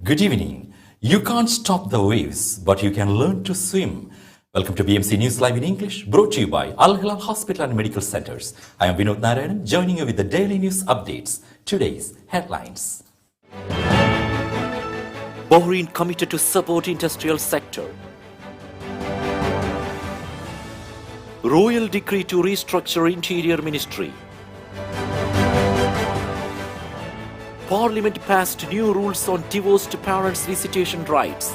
Good evening. You can't stop the waves, but you can learn to swim. Welcome to BMC News Live in English, brought to you by Al Hilal Hospital and Medical Centers. I am Vinod Narayanan, joining you with the daily news updates. Today's headlines. Bahrain committed to support industrial sector. Royal decree to restructure Interior Ministry. Parliament passed new rules on divorced parents' visitation rights.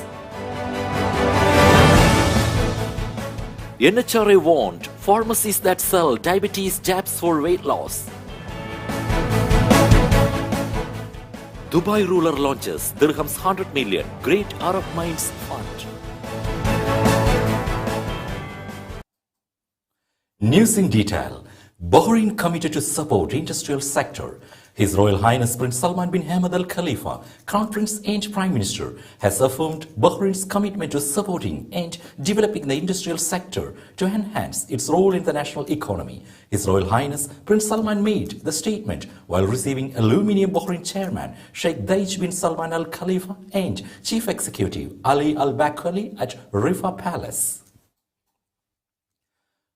NHRA warned pharmacies that sell diabetes jabs for weight loss. Dubai ruler launches Dirham's 100 million Great Arab Minds Fund. News in detail. Bahrain committed to support industrial sector. His Royal Highness Prince Salman bin Hamad Al Khalifa, Crown Prince and Prime Minister, has affirmed Bahrain's commitment to supporting and developing the industrial sector to enhance its role in the national economy. His Royal Highness Prince Salman made the statement while receiving Aluminium Bahrain Chairman Sheikh Daij bin Salman Al Khalifa and Chief Executive Ali Al Bakwali at Rifa Palace.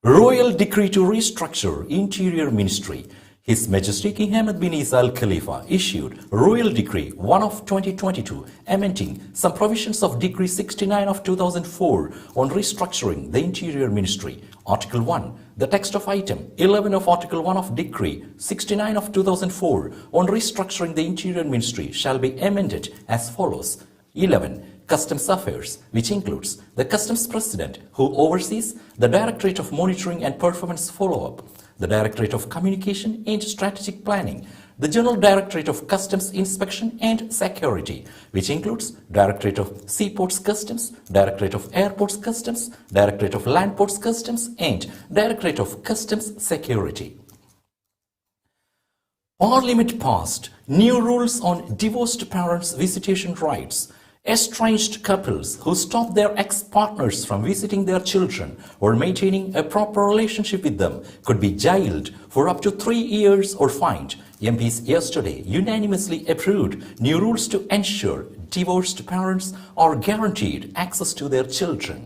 Royal decree to restructure Interior Ministry. His Majesty King Hamad bin Isa Al Khalifa issued Royal Decree 1 of 2022 amending some provisions of Decree 69 of 2004 on restructuring the Interior Ministry. Article 1. The text of Item 11 of Article 1 of Decree 69 of 2004 on restructuring the Interior Ministry shall be amended as follows. 11. Customs Affairs, which includes the Customs President, who oversees the Directorate of Monitoring and Performance Follow-up, the Directorate of Communication and Strategic Planning, the General Directorate of Customs Inspection and Security, which includes Directorate of Seaports Customs, Directorate of Airports Customs, Directorate of Land Ports Customs, and Directorate of Customs Security. Parliament passed new rules on divorced parents' visitation rights. Estranged couples who stop their ex-partners from visiting their children or maintaining a proper relationship with them could be jailed for up to 3 years or fined. MPs yesterday unanimously approved new rules to ensure divorced parents are guaranteed access to their children.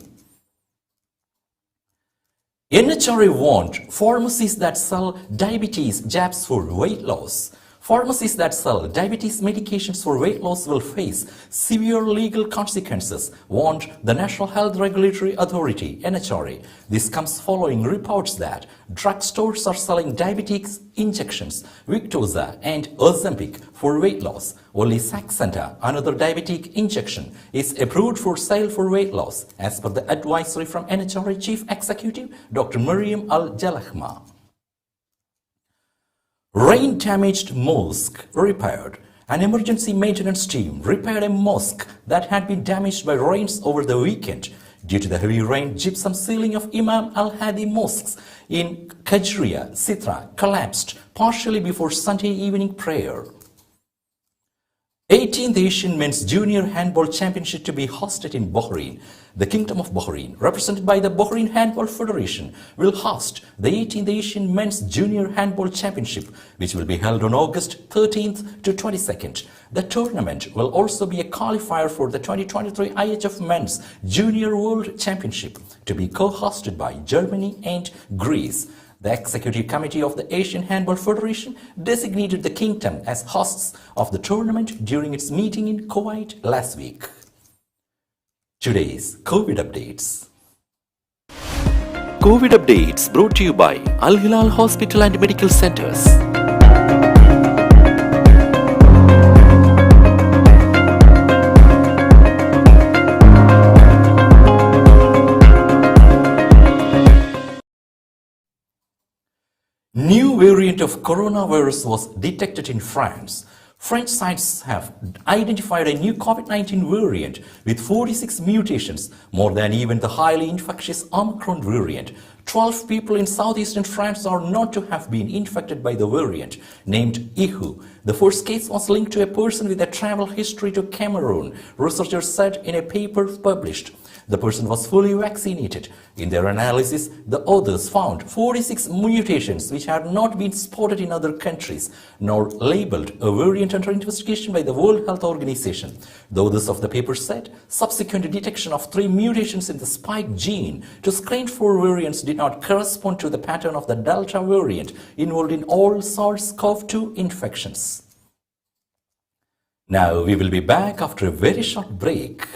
NHRA warned pharmacies that sell diabetes jabs for weight loss. Pharmacies that sell diabetes medications for weight loss will face severe legal consequences, warned the National Health Regulatory Authority, NHRA. This comes following reports that drugstores are selling diabetes injections, Victoza and Ozempic for weight loss. Only Saxenda, another diabetic injection, is approved for sale for weight loss, as per the advisory from NHRA Chief Executive Dr. Mariam Al-Jalahma. Rain-damaged mosque repaired. An emergency maintenance team repaired a mosque that had been damaged by rains over the weekend. Due to the heavy rain, gypsum ceiling of Imam Al-Hadi mosques in Kajria, Sitra collapsed partially before Sunday evening prayer. 18th Asian Men's Junior Handball Championship to be hosted in Bahrain. The Kingdom of Bahrain, represented by the Bahrain Handball Federation, will host the 18th Asian Men's Junior Handball Championship, which will be held on August 13th to 22nd. The tournament will also be a qualifier for the 2023 IHF Men's Junior World Championship, to be co-hosted by Germany and Greece. The Executive Committee of the Asian Handball Federation designated the Kingdom as hosts of the tournament during its meeting in Kuwait last week. Today's COVID updates. COVID updates brought to you by Al Hilal Hospital and Medical Centers. New variant of coronavirus was detected in France. French scientists have identified a new COVID-19 variant with 46 mutations, more than even the highly infectious Omicron variant. 12 people in southeastern France are known to have been infected by the variant, named Ihu. The first case was linked to a person with a travel history to Cameroon, researchers said in a paper published. The person was fully vaccinated. In their analysis, the authors found 46 mutations which had not been spotted in other countries, nor labeled a variant under investigation by the World Health Organization. The authors of the paper said subsequent detection of 3 mutations in the spike gene to screen for variants did not correspond to the pattern of the Delta variant involved in all SARS-CoV-2 infections. Now we will be back after a very short break.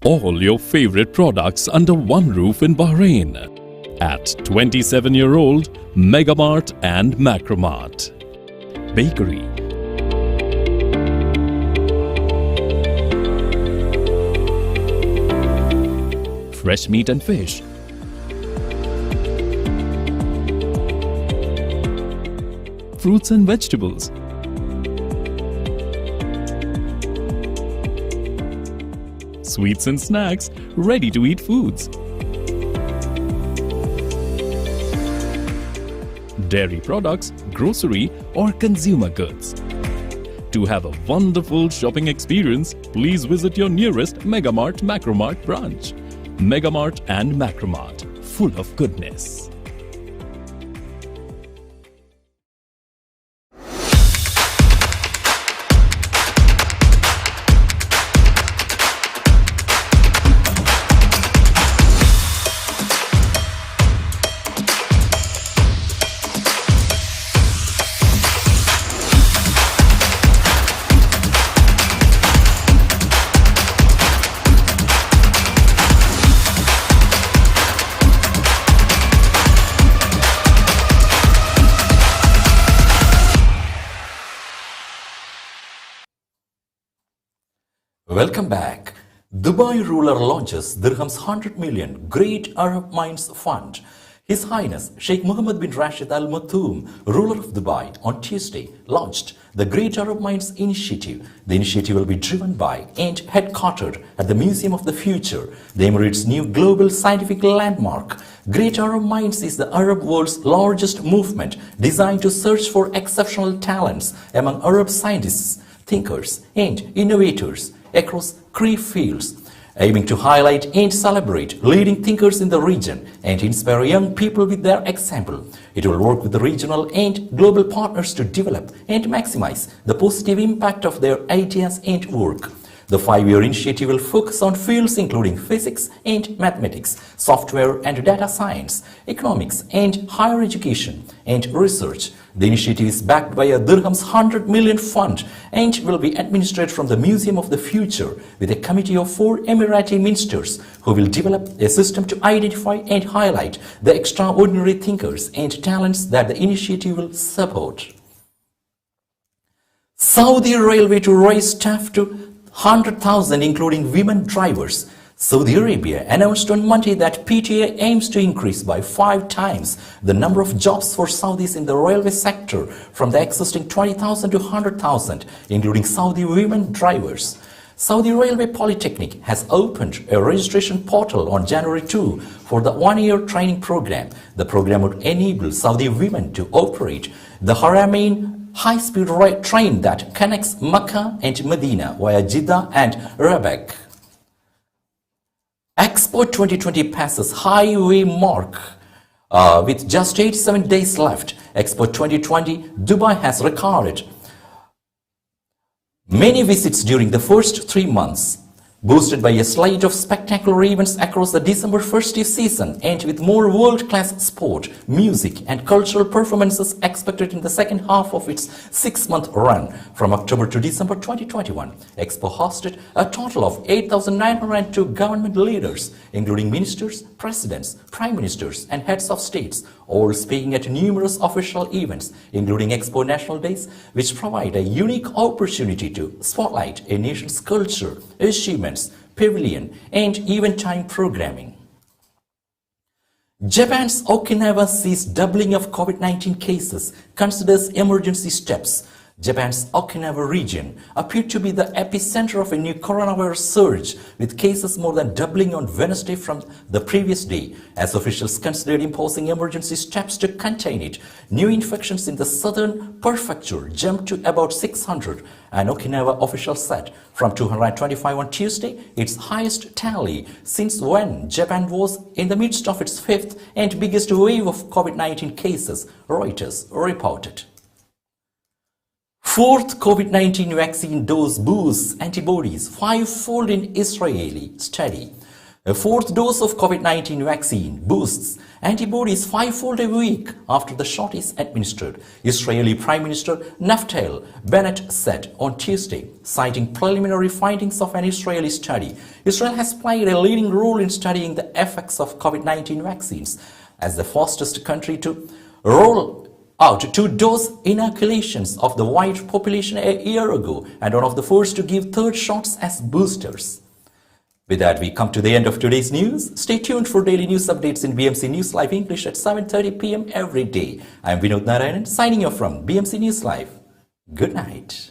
All your favorite products under one roof in Bahrain at 27-year-old Megamart and Macromart. Bakery, fresh meat and fish, fruits and vegetables, sweets and snacks, ready-to-eat foods, dairy products, grocery or consumer goods. To have a wonderful shopping experience, please visit your nearest Megamart Macromart branch. Megamart and Macromart, full of goodness. Welcome back. Dubai ruler launches Dirham's 100 million Great Arab Minds Fund. His Highness Sheikh Mohammed bin Rashid Al Maktoum, ruler of Dubai, on Tuesday launched the Great Arab Minds Initiative. The initiative will be driven by and headquartered at the Museum of the Future, the Emirates' new global scientific landmark. Great Arab Minds is the Arab world's largest movement designed to search for exceptional talents among Arab scientists, thinkers and innovators across key fields, aiming to highlight and celebrate leading thinkers in the region and inspire young people with their example. It will work with the regional and global partners to develop and maximize the positive impact of their ideas and work. The 5-year initiative will focus on fields including physics and mathematics, software and data science, economics and higher education and research. The initiative is backed by a Dirham's 100 million fund and will be administered from the Museum of the Future with a committee of 4 Emirati ministers who will develop a system to identify and highlight the extraordinary thinkers and talents that the initiative will support. Saudi Railway to raise staff to 100,000 including women drivers. Saudi Arabia announced on Monday that PTA aims to increase by 5 times the number of jobs for Saudis in the railway sector from the existing 20,000 to 100,000, including Saudi women drivers. Saudi Railway Polytechnic has opened a registration portal on January 2 for the 1-year training program. The program would enable Saudi women to operate the Haramain high-speed train that connects Mecca and Medina via Jeddah and Rabat. Expo 2020 passes highway mark with just 87 days left. Expo 2020 Dubai has recorded many visits during the first 3 months. Boosted by a slate of spectacular events across the December festive season and with more world-class sport, music and cultural performances expected in the second half of its 6-month run from October to December 2021, Expo hosted a total of 8,902 government leaders, including ministers, presidents, prime ministers and heads of states, all speaking at numerous official events, including Expo National Days, which provide a unique opportunity to spotlight a nation's culture, achievements, pavilion and event-time programming. Japan's Okinawa sees doubling of COVID-19 cases, considers emergency steps. Japan's Okinawa region appeared to be the epicenter of a new coronavirus surge, with cases more than doubling on Wednesday from the previous day, as officials considered imposing emergency steps to contain it. New infections in the southern prefecture jumped to about 600, and Okinawa officials said from 225 on Tuesday, its highest tally since when Japan was in the midst of its fifth and biggest wave of COVID-19 cases, Reuters reported. Fourth COVID-19 vaccine dose boosts antibodies five-fold in Israeli study. A fourth dose of COVID-19 vaccine boosts antibodies five-fold a week after the shot is administered, Israeli Prime Minister Naftali Bennett said on Tuesday, citing preliminary findings of an Israeli study. Israel has played a leading role in studying the effects of COVID-19 vaccines as the fastest country to roll out 2-dose inoculations of the white population a year ago and one of the first to give third shots as boosters. With that, we come to the end of today's news. Stay tuned for daily news updates in BMC News Live English at 7:30 p.m. every day. I am Vinod Narayanan signing off from BMC News Live. Good night.